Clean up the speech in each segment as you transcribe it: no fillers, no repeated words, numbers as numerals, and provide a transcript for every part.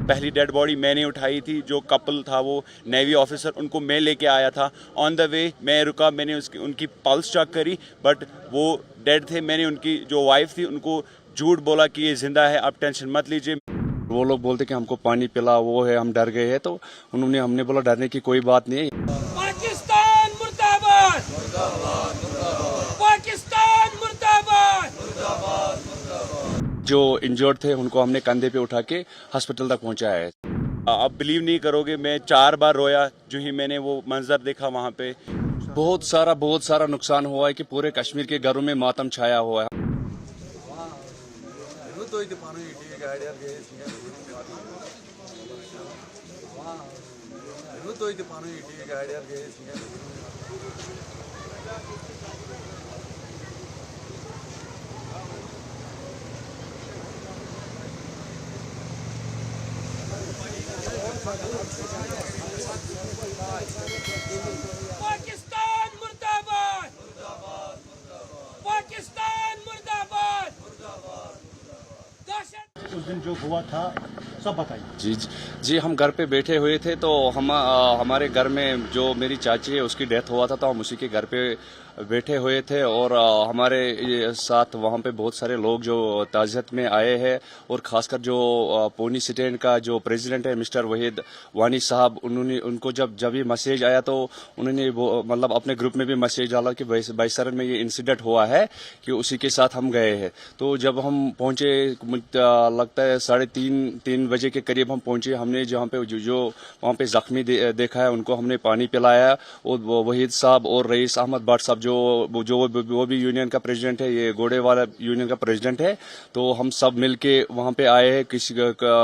पहली dead body मैंने उठाई थी, जो कपल था वो नेवी ऑफिसर, उनको मैं लेके आया था। ऑन द वे मैं रुका, मैंने उनकी पल्स चेक करी, बट वो डेड थे। मैंने उनकी जो वाइफ थी उनको झूठ बोला कि ये जिंदा है, आप टेंशन मत लीजिए। वो लोग बोलते कि हमको पानी पिला, वो है, हम डर गए हैं। तो हमने बोला डरने की कोई बात नहीं है। पाकिस्तान मुर्दाबाद, पाकिस्तान मुर्दाबाद। जो इंजर्ड थे उनको हमने कंधे पे उठा के हॉस्पिटल तक पहुंचाया है। आप बिलीव नहीं करोगे, मैं 4 बार रोया जो ही मैंने वो मंजर देखा वहाँ पे। बहुत सारा नुकसान हुआ है कि पूरे कश्मीर के घरों में मातम छाया हुआ है। पाकिस्तान मुर्दाबाद, पाकिस्तान मुर्दाबाद। उस दिन जो हुआ था सब बताइए। जी हम घर पे बैठे हुए थे, तो हमारे घर में जो मेरी चाची है उसकी डेथ हुआ था, तो हम उसी के घर पे बैठे हुए थे। और हमारे साथ वहाँ पे बहुत सारे लोग जो ताज़ियत में आए हैं, और ख़ासकर जो पोनी स्टैंड का जो प्रेसिडेंट है मिस्टर वहीद वानी साहब, उनको जब ये मैसेज आया तो उन्होंने मतलब अपने ग्रुप में भी मैसेज डाला कि बाईसरन में ये इंसिडेंट हुआ है, कि उसी के साथ हम गए हैं। तो जब हम पहुंचे, लगता है 3:30 बजे के करीब हम पहुंचे। हमने जहाँ पे जो वहाँ पे जख्मी देखा है उनको हमने पानी पिलाया, और वहीद साहब और रईस अहमद भट्ट साहब जो वो भी यूनियन का प्रेसिडेंट है, ये गोडे वाला यूनियन का प्रेसिडेंट है। तो हम सब मिलके वहाँ पे आए हैं।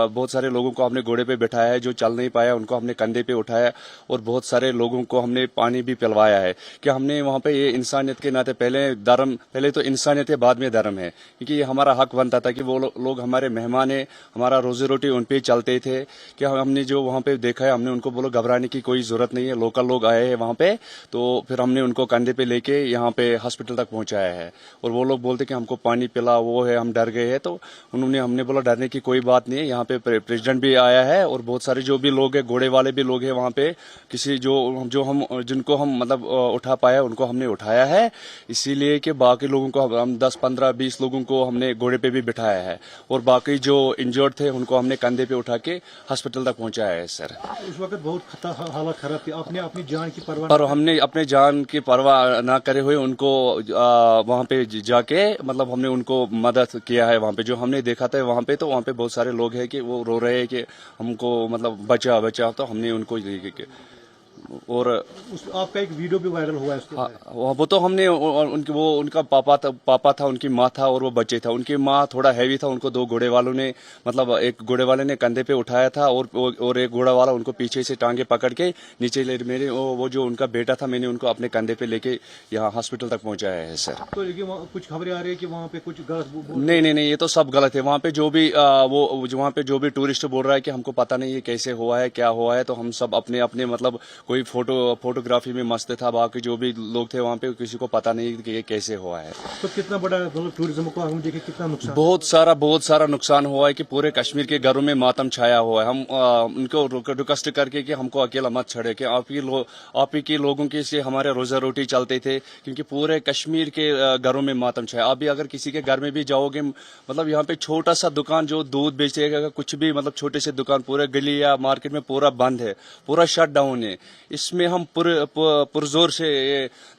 बहुत सारे लोगों को हमने घोड़े पे बिठाया है, जो चल नहीं पाया उनको हमने कंधे पे उठाया, और बहुत सारे लोगों को हमने पानी भी पिलवाया है। कि हमने वहाँ पे ये इंसानियत के नाते पहले तो इंसानियत है, बाद में धर्म है, क्योंकि ये हमारा हक बनता था कि वो लोग हमारे मेहमान है, हमारा रोजी रोटी उन पे चलते थे। कि हमने जो वहाँ पे देखा है, हमने उनको बोलो घबराने की कोई जरूरत नहीं है, लोकल लोग आए हैं वहाँ पे। तो फिर हमने उनको कंधे पे लेके यहाँ पे हॉस्पिटल तक पहुँचाया है। और वो लोग बोलते कि हमको पानी पिला, वो है, हम डर गए हैं। तो हमने बोला डरने की कोई बात नहीं है, यहाँ पे प्रेसिडेंट भी आया है, और बहुत सारे जो भी लोग हैं, घोड़े वाले भी लोग हैं वहाँ पे। जिनको हम मतलब उठा पाया उनको हमने उठाया है, इसीलिए कि बाकी लोगों को हम 10, 15, 20 लोगों को हमने घोड़े पे भी बिठाया है, और बाकी जो इंजर्ड थे उनको हमने कंधे पे उठा के हॉस्पिटल तक पहुंचाया है। सर उस वक्त बहुत हालत खराब थी, आपने अपनी जान की परवाह पर हमने अपने जान की परवाह ना करे हुए उनको वहाँ पे जाके मतलब हमने उनको मदद किया है। वहाँ पे जो हमने देखा था वहाँ पे, तो वहाँ पे बहुत सारे लोग हैं कि वो रो रहे हैं कि हमको मतलब बचा, तो हमने उनको और आपका एक वीडियो भी वायरल हुआ है उसके वो तो हमने उनका पापा था, उनकी माँ था और वो बच्चे था। उनकी माँ थोड़ा हैवी था, उनको 2 घोड़े वालों ने मतलब एक घोड़े वाले ने कंधे पे उठाया था, और एक घोड़ा वाला उनको पीछे से टांगे पकड़ के नीचे ले मेरे वो जो उनका बेटा था, मैंने उनको अपने कंधे पे लेके यहाँ हॉस्पिटल तक पहुँचाया है। सर तो कुछ खबरें आ रही है कि वहाँ पे कुछ गलत नहीं, ये तो सब गलत है। वहाँ पे जो भी वहाँ पे जो भी टूरिस्ट बोल रहा है कि हमको पता नहीं ये कैसे हुआ है, क्या हुआ है, तो हम सब अपने अपने मतलब कोई फोटोग्राफी में मस्त था, बाकी जो भी लोग थे वहाँ पे किसी को पता नहीं कि ये कैसे हुआ है। तो कितना बड़ा मतलब टूरिज्म को हम देखें कितना नुकसान, बहुत सारा नुकसान हुआ है कि पूरे कश्मीर के घरों में मातम छाया हुआ है। हम उनको रिक्वेस्ट करके कि हमको अकेला मत छोड़े, कि आप ही के लोगों के से हमारे रोजा रोटी चलते थे, क्योंकि पूरे कश्मीर के घरों में मातम छाया। अभी अगर किसी के घर में भी जाओगे, मतलब यहाँ पे छोटा सा दुकान जो दूध बेचेगा, कुछ भी मतलब छोटे से दुकान पूरे गली या मार्केट में पूरा बंद है, पूरा शट डाउन है। इसमें हम पुरजोर से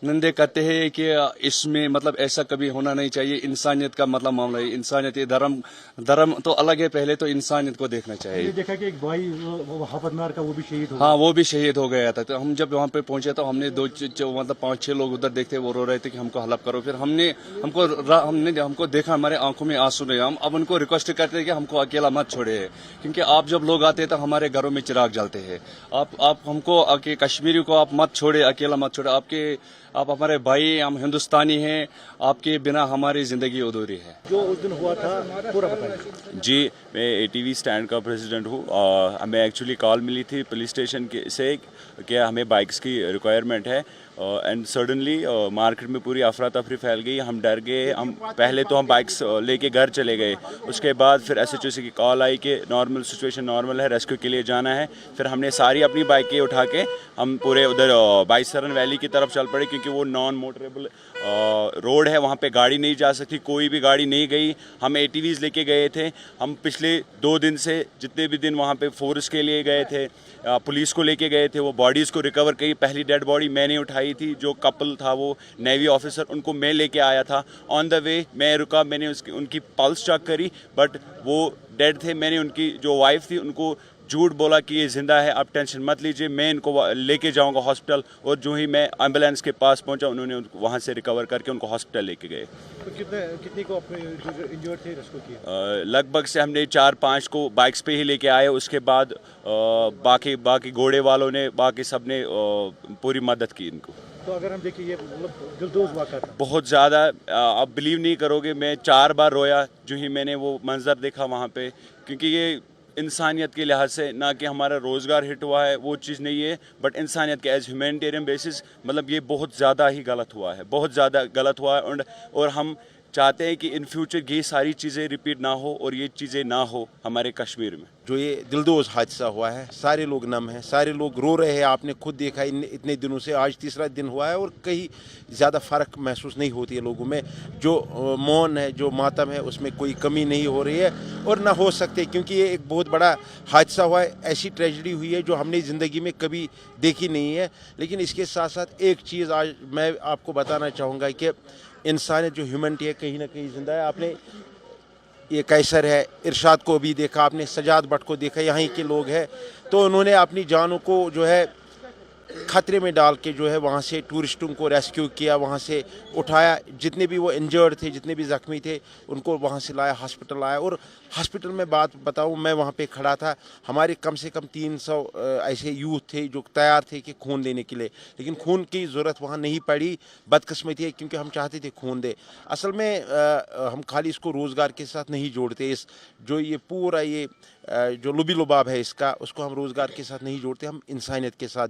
निंदे करते हैं कि इसमें मतलब ऐसा कभी होना नहीं चाहिए। इंसानियत का मतलब मामला है, इंसानियत, ये धर्म तो अलग है, पहले तो इंसानियत को देखना चाहिए। देखा कि एक भाई हाफतनार का वो भी शहीद हो गया। हाँ, वो भी शहीद हो गया था। तो हम जब वहाँ पे पहुंचे तो हमने मतलब 5-6 लोग उधर देखते, वो रो रहे थे कि हमको हेल्प करो। फिर हमको देखा, हमारे आंखों में आंसू नहीं। हम अब उनको रिक्वेस्ट करते हैं कि हमको अकेला मत छोड़े, क्योंकि आप जब लोग आते हैं तो हमारे घरों में चिराग जलते हैं। आप हमको कश्मीरी को आप मत छोड़े, अकेला मत छोड़े। آپ ہمارے بھائی، ہم ہندوستانی ہیں، آپ کے بنا ہماری زندگی ادھوری ہے. جو اس دن ہوا تھا پورا بتائیں. جی میں اے ٹی وی اسٹینڈ کا پریزیڈنٹ ہوں. ہمیں ایکچولی کال ملی تھی پولیس اسٹیشن سے کہ ہمیں بائکس کی ریکوائرمنٹ ہے اینڈ سڈنلی مارکیٹ میں پوری افراتفری پھیل گئی. ہم ڈر گئے. ہم پہلے تو ہم بائکس لے کے گھر چلے گئے. اس کے بعد پھر ایس ایچ او سی کی کال آئی کہ نارمل سچویشن نارمل ہے, ریسکیو کے لیے جانا ہے. پھر ہم نے ساری اپنی بائکیں اٹھا کے ہم پورے ادھر بائیسرن ویلی کی طرف چل پڑے کیونکہ وہ نان موٹریبل روڈ ہے, وہاں پہ گاڑی نہیں جا سکتی, کوئی بھی گاڑی نہیں گئی. ہم اے ٹی ویز لے کے گئے تھے. ہم پچھلے 2 دن سے جتنے بھی دن وہاں پہ فورس کے لیے گئے تھے, پولیس کو لے کے گئے تھے, وہ باڈیز کو ریکور کی. پہلی ڈیڈ باڈی میں نے اٹھائی تھی, جو کپل تھا وہ نیوی آفیسر, ان کو میں لے کے آیا تھا. آن دا وے میں رکا, میں نے ان کی پلس چیک کری بٹ وہ ڈیڈ تھے. میں نے ان کی جو وائف تھی ان کو جھوٹ بولا کہ یہ زندہ ہے, آپ ٹینشن مت لیجیے, میں ان کو لے کے جاؤں گا ہاسپٹل. اور جو ہی میں ایمبولینس کے پاس پہنچا انہوں نے وہاں سے ریکور کر کے ان کو ہاسپٹل لے کے گئے. تو کتنے کو اپنے انجرڈ تھے ریسکیو کیا؟ لگ بھگ سے ہم نے 4-5 کو بائکس پہ ہی لے کے آئے. اس کے بعد باقی گھوڑے والوں نے, باقی سب نے پوری مدد کی ان کو. تو اگر ہم دیکھیں یہ مطلب دلدوز واقعہ تھا بہت زیادہ. آپ بلیو نہیں کرو گے, میں 4 بار رویا جو ہی میں نے وہ منظر دیکھا وہاں پہ, کیونکہ یہ انسانیت کے لحاظ سے نہ کہ ہمارا روزگار ہٹ ہوا ہے وہ چیز نہیں ہے, بٹ انسانیت کے ایز ہیومینیٹیرین بیسس مطلب یہ بہت زیادہ ہی غلط ہوا ہے, بہت زیادہ غلط ہوا ہے. اور ہم چاہتے ہیں کہ ان فیوچر یہ ساری چیزیں ریپیٹ نہ ہو اور یہ چیزیں نہ ہو ہمارے کشمیر میں. جو یہ دلدوز حادثہ ہوا ہے, سارے لوگ نم ہیں, سارے لوگ رو رہے ہیں. آپ نے خود دیکھا اتنے دنوں سے آج تیسرا دن ہوا ہے اور کہیں زیادہ فرق محسوس نہیں ہوتی ہے لوگوں میں. جو مون ہے, جو ماتم ہے, اس میں کوئی کمی نہیں ہو رہی ہے اور نہ ہو سکتے, کیونکہ یہ ایک بہت بڑا حادثہ ہوا ہے. ایسی ٹریجڈی ہوئی ہے جو ہم نے زندگی میں کبھی دیکھی نہیں ہے. لیکن اس کے ساتھ ساتھ ایک چیز آج میں آپ کو بتانا چاہوں گا کہ انسانیت جو ہیومنٹی ہے کہیں نہ کہیں زندہ ہے. آپ نے یہ کیسر ہے, ارشاد کو بھی دیکھا, آپ نے سجاد بٹ کو دیکھا, یہیں کے لوگ ہیں, تو انہوں نے اپنی جانوں کو جو ہے خطرے میں ڈال کے جو ہے وہاں سے ٹورسٹوں کو ریسکیو کیا, وہاں سے اٹھایا. جتنے بھی وہ انجرڈ تھے, جتنے بھی زخمی تھے, ان کو وہاں سے لایا, ہاسپٹل لایا. اور ہاسپٹل میں بات بتاؤں, میں وہاں پہ کھڑا تھا, ہمارے کم سے کم 300 ایسے یوتھ تھے جو تیار تھے کہ خون دینے کے لیے, لیکن خون کی ضرورت وہاں نہیں پڑی. بدقسمتی ہے کیونکہ ہم چاہتے تھے خون دے. اصل میں ہم خالی اس کو روزگار کے ساتھ نہیں جوڑتے, اس جو یہ پورا یہ جو لبی لباب ہے اس کا, اس کو ہم روزگار کے ساتھ نہیں جوڑتے, ہم انسانیت کے ساتھ